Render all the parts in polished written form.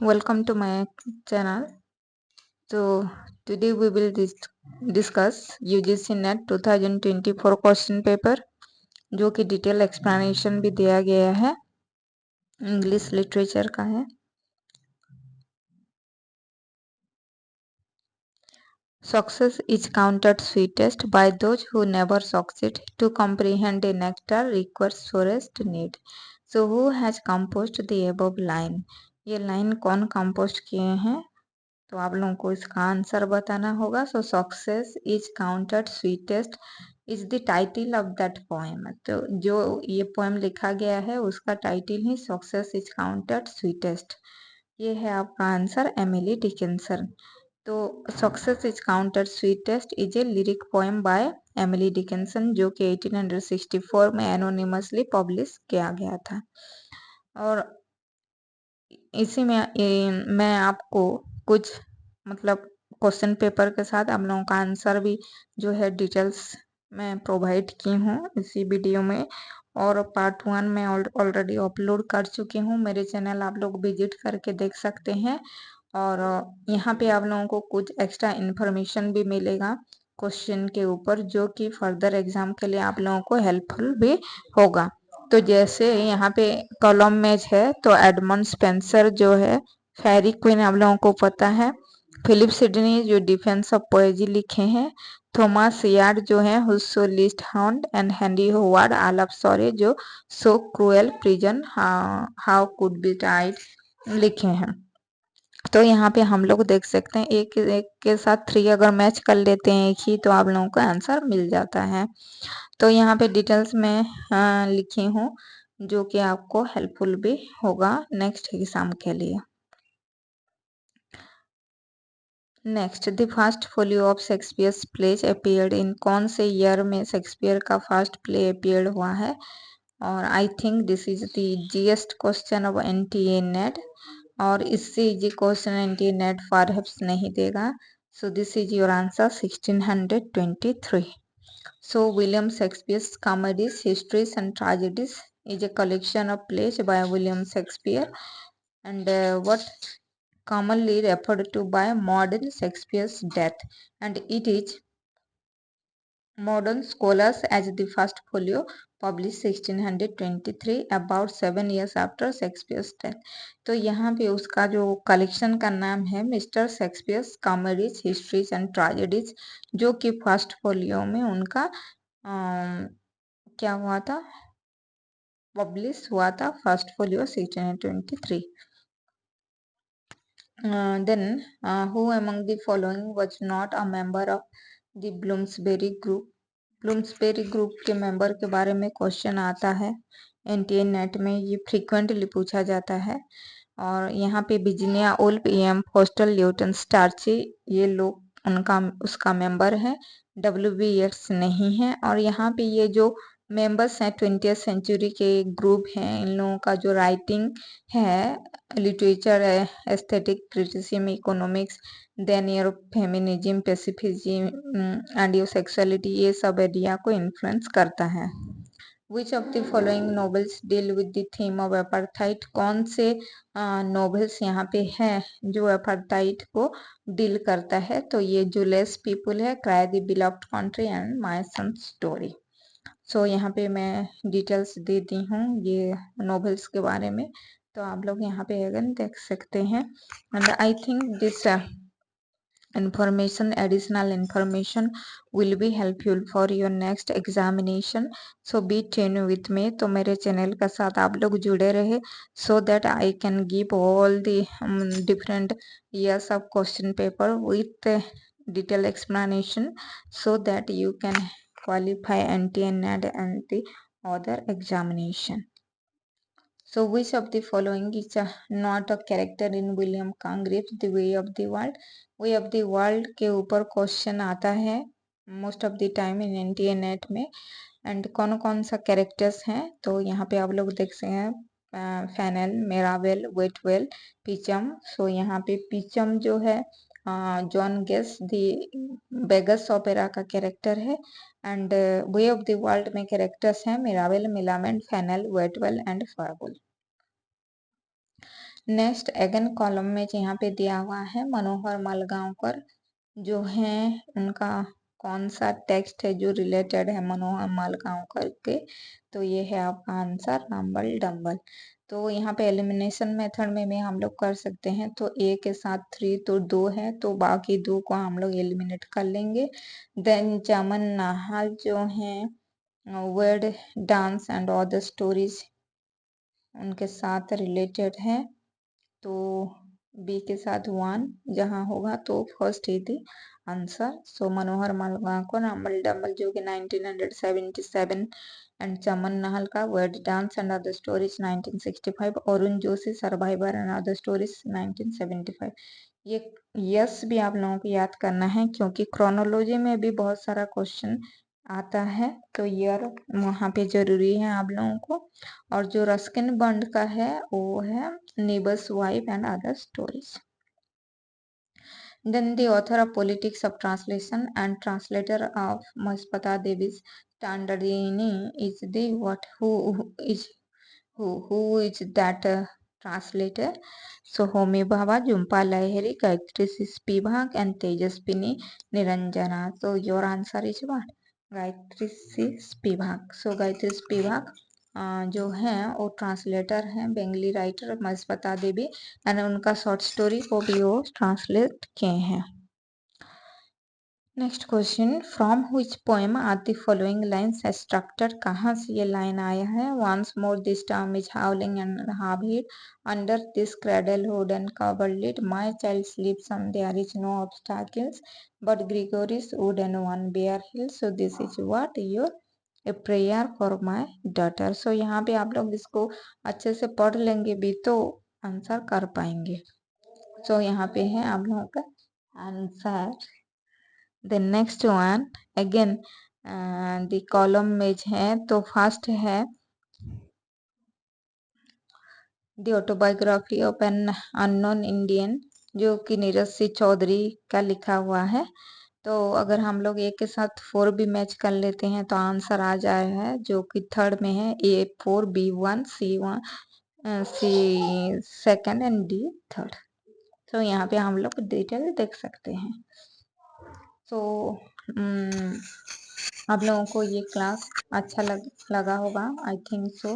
welcome to my channel. So today we will discuss UGC NET 2024 question paper जो कि detail explanation भी दिया गया है, इंग्लिश लिटरेचर का है। Success is counted sweetest by those who never succeed. To comprehend a nectar requires forest need. So who has composed the above line? ये line कौन कंपोस्ट किए हैं, तो आप लोगों को इसका आंसर बताना होगा। सो success is counted sweetest is the title of that poem. तो जो ये पोएम लिखा गया है उसका title he success is counted sweetest. ये है आपका आंसर, एमिली डिकिंसन। तो success is counted sweetest is a lyric poem by Emily Dickinson जो कि 1864 में एनोनिमसली पब्लिश किया गया था। और इसी में मैं आपको कुछ मतलब क्वेश्चन पेपर के साथ आप लोगों का आंसर भी जो है डिटेल्स में प्रोवाइड की हूँ इसी वीडियो में। और पार्ट 1 में ऑलरेडी अपलोड कर चुकी हूँ। मेरे चैनल आप लोग विजिट करके देख सकते हैं। और यहाँ पे आप लोगों को कुछ एक्स्ट्रा इन्फॉर्मेशन भी मिलेगा क्वेश्चन के ऊपर, जो कि फर्दर एग्जाम के लिए आप लोगों को हेल्पफुल भी होगा। तो जैसे यहाँ पे कॉलम मैच है, तो एडमंड स्पेंसर जो है फेरी क्वीन आप लोगों को पता है। फिलिप सिडनी जो डिफेंस ऑफ पोएजी लिखे हैं। थॉमस यार्ड जो है whoso list hound and Henry Howard earl of Surrey जो so cruel prison how could betide लिखे हैं। तो यहाँ पे हम लोग देख सकते हैं एक एक के साथ 3 अगर मैच कर लेते हैं एक ही, तो आप लोगों को आंसर मिल जाता है। तो यहाँ पे डिटेल्स में लिखी हूँ जो कि आपको हेल्पफुल भी होगा नेक्स्ट एग्जाम के लिए। Next, the first folio of Shakespeare's plays appeared in. कौन से ईयर में शेक्सपियर का फर्स्ट प्ले अपीयर्ड हुआ है? और I think this is the easiest question of NTA net, और इससे easy question NTA net perhaps नहीं देगा। सो this is your answer 1623. So William Shakespeare's comedies, histories and tragedies is a collection of plays by William Shakespeare, and what commonly referred to by modern Shakespeare's death, and it is modern scholars as the first folio published 1623 about 7 years after Shakespeare's death. तो यहाँ पे उसका जो collection का नाम है mister Shakespeare's comedies, histories and tragedies, जो कि फर्स्ट फोलियो में उनका क्या हुआ था, पब्लिश हुआ था, first folio 1623. Then who among the following was not a member of the Bloomsbury group? Bloomsbury group के मेंबर के बारे में क्वेश्चन आता है एनटीए नेट में, ये फ्रीक्वेंटली पूछा जाता है। और यहाँ पे Virginia Woolf, M Forster, Lytton Strachey, ये लोग उनका उसका मेंबर है। डब्ल्यू येट्स नहीं है। और यहाँ पे ये जो मेंबर्स हैं 20th सेंचुरी के ग्रुप हैं, इन लोगों का जो राइटिंग है, लिटरेचर है, aesthetic, criticism, economics, then your feminism, pacifism and your sexuality, ये सब एरिया को इन्फ्लुएंस करता है। Which of the following novels deal with the theme of apartheid? कौन से नॉवेल्स यहाँ पे है जो अपार्थाइड को डील करता है? तो ये जूलियस पीपल है, cry the beloved country and my son story. So यहाँ पे मैं डिटेल्स दे दी हूँ ये नॉवेल्स के बारे में, तो आप लोग यहाँ पे अगेन देख सकते हैं। And I think this additional information will be helpful for your next examination. So be tuned with me. तो मेरे चैनल का साथ आप लोग जुड़े रहे so that I can give all the different years of question paper with detailed explanation so that you can qualify NTA NET and the other examination. So which of the following is not a character in William Congreve's The Way of the World? Way of the world के ऊपर question आता है most of the time in NTA net में। And कौन कौन सा characters हैं, तो यहाँ पे आप लोग देख सकते हैं फैनल, मेरावेल, वेटवेल, पिचम। सो यहाँ पे पिचम जो है John Gay's the beggar's opera का कैरेक्टर है। And way of the world में कैरेक्टर्स हैं Mirabell, Millamant, Fainall, Waitwell and Foible. Next again column में यहाँ पे दिया हुआ है मनोहर मालगांवकर जो है उनका कौन सा टेक्स्ट है जो रिलेटेड है मनोहर मालगांवकर के, तो ये है आपका आंसर रंबल डंबल। तो यहाँ पे एलिमिनेशन मेथड में भी हम लोग कर सकते हैं, तो ए के साथ 3 तो 2 है, तो बाकी 2 को हम लोग एलिमिनेट कर लेंगे। देन चमन नाहल जो है word dance and other stories उनके साथ रिलेटेड है, तो बी के साथ 1 जहाँ होगा तो फर्स्ट ही थी आंसर। सो मनोहर मालगांवकर रंबल डंबल जो कि 1977 एंड चमन नाहल का word dance and other stories 1965, Arun Joshi survivor and other stories 1975। ये यस भी आप लोगों को याद करना है क्योंकि क्रोनोलॉजी में भी बहुत सारा क्वेश्चन आता है, तो ईयर वहाँ पे जरूरी है आप लोगों को। और जो रस्किन बॉन्ड का है वो है neighbours wife and other stories. Then the author of Politics of Translation and translator of Maspata Devi's Standardini is the what? Who is that translator? So Homi Bhabha, Jhumpa Lahiri, Gayatri Spivak and Tejaspini Niranjana. So your answer is what? Gayatri Spivak. So Gayatri Spivak जो हैं वो translator हैं, Bengali writer Mahasweta Devi, and उनका short story को भी वो translate किए हैं। Next question, from which poem are the following lines extracted? कहाँ से ये लाइन आया है? Once more this time is howling and half hit under this cradle hood and covered lid, my child sleeps on there is no obstacles but Gregory's wood and one bare hill, so this is what? Your A prayer for my daughter. So यहाँ पे आप लोग इसको अच्छे से पढ़ लेंगे भी तो आंसर कर पाएंगे। सो यहाँ पे है आप लोगों का answer. The next one again the column में है, तो फर्स्ट है the autobiography of an unknown Indian जो कि नीरज सिंह चौधरी का लिखा हुआ है। तो अगर हम लोग ए के साथ 4 भी मैच कर लेते हैं तो आंसर आ जाए है जो कि थर्ड में है A4 B1 C1 C second and D third. तो यहाँ पे हम लोग डिटेल देख सकते हैं। तो आप लोगों को ये क्लास अच्छा लगा होगा, आई थिंक सो,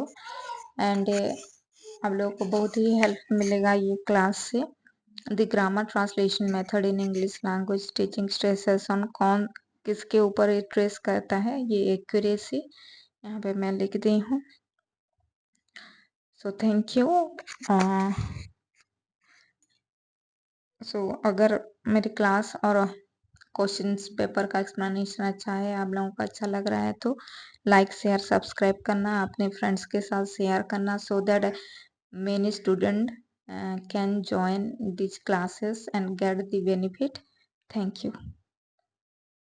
एंड आप लोगों को बहुत ही हेल्प मिलेगा ये क्लास से। The grammar translation method in English language teaching stresses on कौन किसके ऊपर ये ट्रेस करता है? ये एक्यूरेसी, यहाँ पे मैं लिख दी हूँ। So thank you. सो अगर मेरी क्लास और क्वेश्चंस पेपर का एक्सप्लेनेशन अच्छा है, आप लोगों को अच्छा लग रहा है तो लाइक शेयर सब्सक्राइब करना, अपने फ्रेंड्स के साथ शेयर करना, so that many student can join these classes and get the benefit. Thank you.